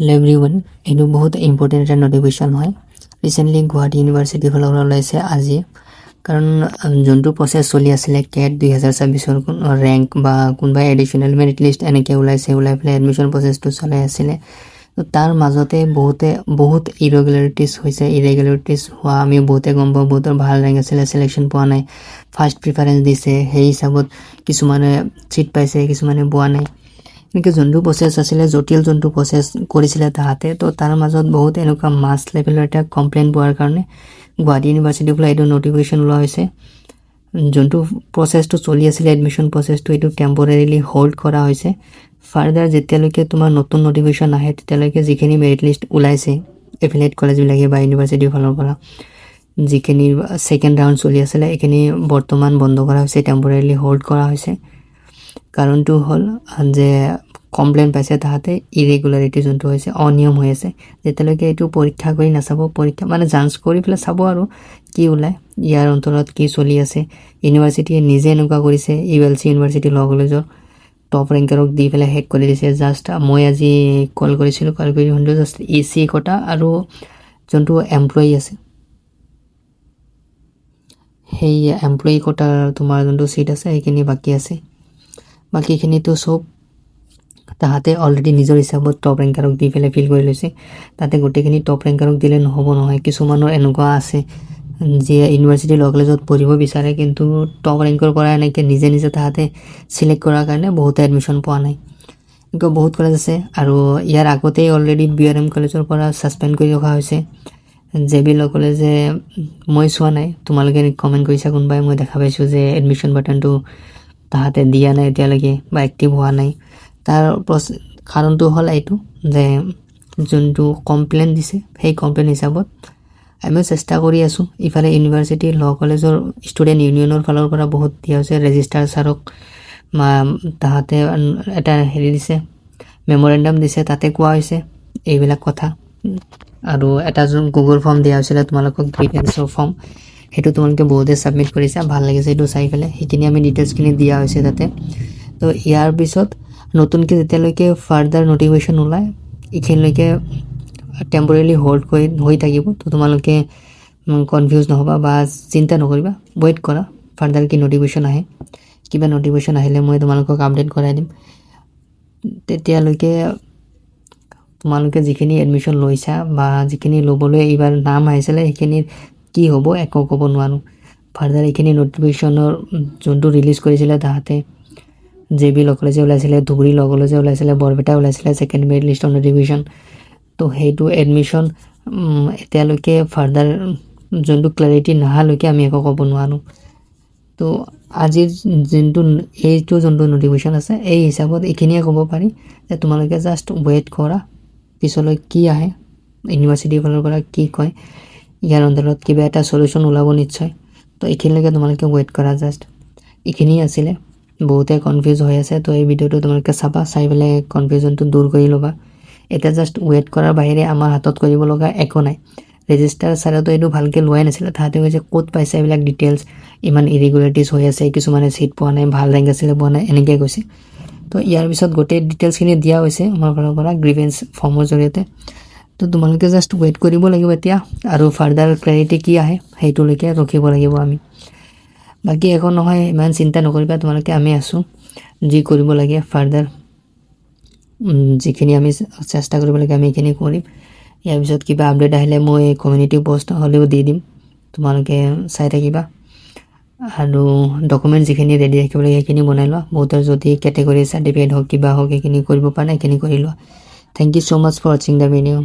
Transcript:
Hello everyone, এইটো বহুত important এটা নটিফিকেশ্যন হয়। ৰিচেণ্টলি গুৱাহাটী ইউনিভাৰ্চিটিৰ ফালৰ পৰা ওলাইছে আজি, কাৰণ যোনটো প্ৰচেছ চলি আছিলে কেট 2026ৰ ৰেংক বা কোনোবা এডিশ্যনেল মেৰিট লিষ্ট এনেকৈ ওলাই পেলাই এডমিশ্যন প্ৰচেছটো চলাই আছিলে। তো তাৰ মাজতে বহুত ইৰেগুলাৰিটিছ হৈছে। ইৰেগুলাৰিটিছ হোৱা আমি বহুতে গম পাওঁ। বহুতৰ ভাল ৰেংক আছিলে, চিলেকশ্যন পোৱা নাই, ফাৰ্ষ্ট প্ৰিফাৰেঞ্চ দিছে, সেই হিচাপত কিছুমানে ছিট পাইছে, কিছুমানে পোৱা নাই। এনেকৈ যোনটো প্ৰচেছ আছিলে, জটিল যোনটো প্ৰচেছ কৰিছিলে তাহাঁতে, তো তাৰ মাজত বহুত এনেকুৱা মাছ লেভেলৰ এটা কমপ্লেইন পোৱাৰ কাৰণে গুৱাহাটী ইউনিভাৰ্চিটিৰ পৰা এইটো নটিফিকেশ্যন লোৱা হৈছে। যোনটো প্ৰচেছটো চলি আছিলে এডমিশ্যন প্ৰচেছটো, এইটো টেম্পৰেৰিলি হ'ল্ড কৰা হৈছে। ফাৰ্ডাৰ যেতিয়ালৈকে তোমাৰ নতুন নটিফিকেশ্যন আহে তেতিয়ালৈকে যিখিনি মেৰিট লিষ্ট ওলাইছে এফিলিয়েট কলেজবিলাকে বা ইউনিভাৰ্চিটিৰ ফালৰ পৰা, যিখিনি ছেকেণ্ড ৰাউণ্ড চলি আছিলে এইখিনি বৰ্তমান বন্ধ কৰা হৈছে, টেম্পৰেৰিলি হ'ল্ড কৰা হৈছে। কাৰণটো হ'ল যে কমপ্লেইন পাইছে তাহাঁতে, ইৰেগুলাৰিটি যোনটো হৈছে, অনিয়ম হৈ আছে। যেতিয়ালৈকে এইটো পৰীক্ষা কৰি নাচাব, পৰীক্ষা মানে যাঞ্চ কৰি পেলাই চাব আৰু কি ওলায়, ইয়াৰ অন্তৰত কি চলি আছে। ইউনিভাৰ্চিটিয়ে নিজে এনেকুৱা কৰিছে। ULC ইউনিভাৰ্চিটি ল কলেজৰ টপ ৰেংকাৰক দি পেলাই হেক কৰি দিছে। জাষ্ট মই আজি কল কৰিছিলোঁ, কল কৰি শুনিলোঁ জাষ্ট EC কোটা আৰু যোনটো এমপ্লয়ী আছে সেই এমপ্লয়ী কোটাৰ তোমাৰ যোনটো ছিট আছে সেইখিনি বাকী আছে। বাকীখিনিতো চব তাহাঁতে অলৰেডি নিজৰ হিচাপত টপ ৰেংকাৰক দি পেলাই ফিল কৰি লৈছে। তাতে গোটেইখিনি টপ ৰেংকাৰক দিলে নহ'ব নহয়। কিছুমানৰ এনেকুৱা আছে যিয়ে ইউনিভাৰ্চিটি ল কলেজত পঢ়িব বিচাৰে, কিন্তু টপ ৰেংকৰ পৰা এনেকৈ নিজে তাহাঁতে চিলেক্ট কৰাৰ কাৰণে বহুতে এডমিশ্যন পোৱা নাই। এনেকুৱা বহুত কলেজ আছে। আৰু ইয়াৰ আগতেই অলৰেডি BRM কলেজৰ পৰা ছাছপেণ্ড কৰি ৰখা হৈছে। JB ল কলেজে মই চোৱা নাই, তোমালোকে কমেণ্ট কৰিছা কোনোবাই, মই দেখা পাইছোঁ যে এডমিশ্যন বাটনটো তাহাঁতে দিয়া নাই এতিয়ালৈকে বা এক্টিভ হোৱা নাই। তাৰ কাৰণটো হ'ল এইটো যে যোনটো কমপ্লেইন দিছে সেই কমপ্লেইন হিচাপত আমিও চেষ্টা কৰি আছোঁ। ইফালে ইউনিভাৰ্চিটি ল কলেজৰ ষ্টুডেণ্ট ইউনিয়নৰ ফালৰ পৰা বহুত দিয়া হৈছে। ৰেজিষ্ট্ৰাৰ ছাৰক তাহাঁতে এটা হেৰি দিছে, মেমৰেণ্ডাম দিছে, তাতে কোৱা হৈছে এইবিলাক কথা। আৰু এটা যোন গুগল ফৰ্ম দিয়া হৈছিলে তোমালোকক, গ্ৰিভেন্সৰ ফৰ্ম, সেইটো তোমালোকে বহুতে ছাবমিট কৰিছা, ভাল লাগিছে এইটো চাই পেলাই। সেইখিনি আমি ডিটেইলছখিনি দিয়া হৈছে তাতে। তো ইয়াৰ পিছত নতুনকৈ যেতিয়ালৈকে ফাৰ্ডাৰ নটিফিকেশ্যন ওলায় এইখিনিলৈকে টেম্পৰেলি হ'ল্ড হৈ থাকিব। তো তোমালোকে কনফিউজ নহ'বা বা চিন্তা নকৰিবা, ৱেইট কৰা ফাৰ্ডাৰ কি নটিফিকেশ্যন আহে। কিবা নটিফিকেশ্যন আহিলে মই তোমালোকক আপডেট কৰাই দিম। তেতিয়ালৈকে তোমালোকে যিখিনি এডমিশ্যন লৈছা বা যিখিনি ল'বলৈ এইবাৰ নাম আহিছিলে সেইখিনিৰ কি হ'ব একো ক'ব নোৱাৰোঁ। ফাৰ্ডাৰ এইখিনি নটিফিকেশ্যনৰ যোনটো ৰিলিজ কৰিছিলে তাহাঁতে, JB ল কলেজে ওলাইছিলে, ধুবুৰী ল কলেজে ওলাইছিলে, বৰপেটা ওলাইছিলে ছেকেণ্ড মেৰিট লিষ্টৰ নটিফিকেশ্যন। তো সেইটো এডমিশ্যন এতিয়ালৈকে ফাৰ্ডাৰ যোনটো ক্লেৰিটি নহালৈকে আমি একো ক'ব নোৱাৰোঁ। তো আজিৰ এইটো যোনটো নটিফিকেশ্যন আছে এই হিচাপত এইখিনিয়ে ক'ব পাৰি যে তোমালোকে জাষ্ট ৱেইট কৰা, পিছলৈ কি আহে, ইউনিভাৰ্চিটিৰ ফালৰ পৰা কি কয়, ইয়াৰ অন্তৰত কিবা এটা চলিউশ্যন ওলাব নিশ্চয়। তো এইখিনিলৈকে তোমালোকে ৱেইট কৰা, জাষ্ট এইখিনি আছিলে। বহুতে কনফিউজ হৈ আছে, তো এই ভিডিঅ'টো তোমালোকে চাবা, চাই পেলাই কনফিউজনটো দূৰ কৰি ল'বা। এতিয়া জাষ্ট ৱেইট কৰাৰ বাহিৰে আমাৰ হাতত কৰিব লগা একো নাই। ৰেজিষ্টাৰ ছাৰেতো এইটো ভালকৈ লোৱাই নাছিলে। তাহাঁতে কৈছে ক'ত পাইছে এইবিলাক ডিটেইলছ, ইমান ইৰেগুলাৰিটিছ হৈ আছে, কিছুমানে ছিট পোৱা নাই, ভাল ৰেংক আছিলে পোৱা নাই, এনেকৈ কৈছে। তো ইয়াৰ পিছত গোটেই ডিটেইলছখিনি দিয়া হৈছে আমাৰ ফালৰ পৰা গ্ৰিভেন্স ফৰ্মৰ জৰিয়তে। তো তোমালোকে জাষ্ট ৱেইট কৰিব লাগিব এতিয়া, আৰু ফাৰ্ডাৰ ক্লেৰিটি কি আহে সেইটোলৈকে ৰখিব লাগিব আমি। বাকী একো নহয়, ইমান চিন্তা নকৰিবা তোমালোকে, আমি আছোঁ। যি কৰিব লাগে ফাৰ্ডাৰ যিখিনি আমি চেষ্টা কৰিব লাগে আমি এইখিনি কৰিম। ইয়াৰ পিছত কিবা আপডেট আহিলে মই কমিউনিটি পষ্ট হ'লেও দি দিম, তোমালোকে চাই থাকিবা। আৰু ডকুমেণ্ট যিখিনি ৰেডি ৰাখিব লাগে সেইখিনি বনাই লোৱা। বহুতৰ যদি কেটেগৰী চাৰ্টিফিকেট হওক কিবা হওক সেইখিনি কৰিব পৰা নাই, সেইখিনি কৰি লোৱা। Thank you so' much for ৱাচিং দ্য ভিডিঅ'।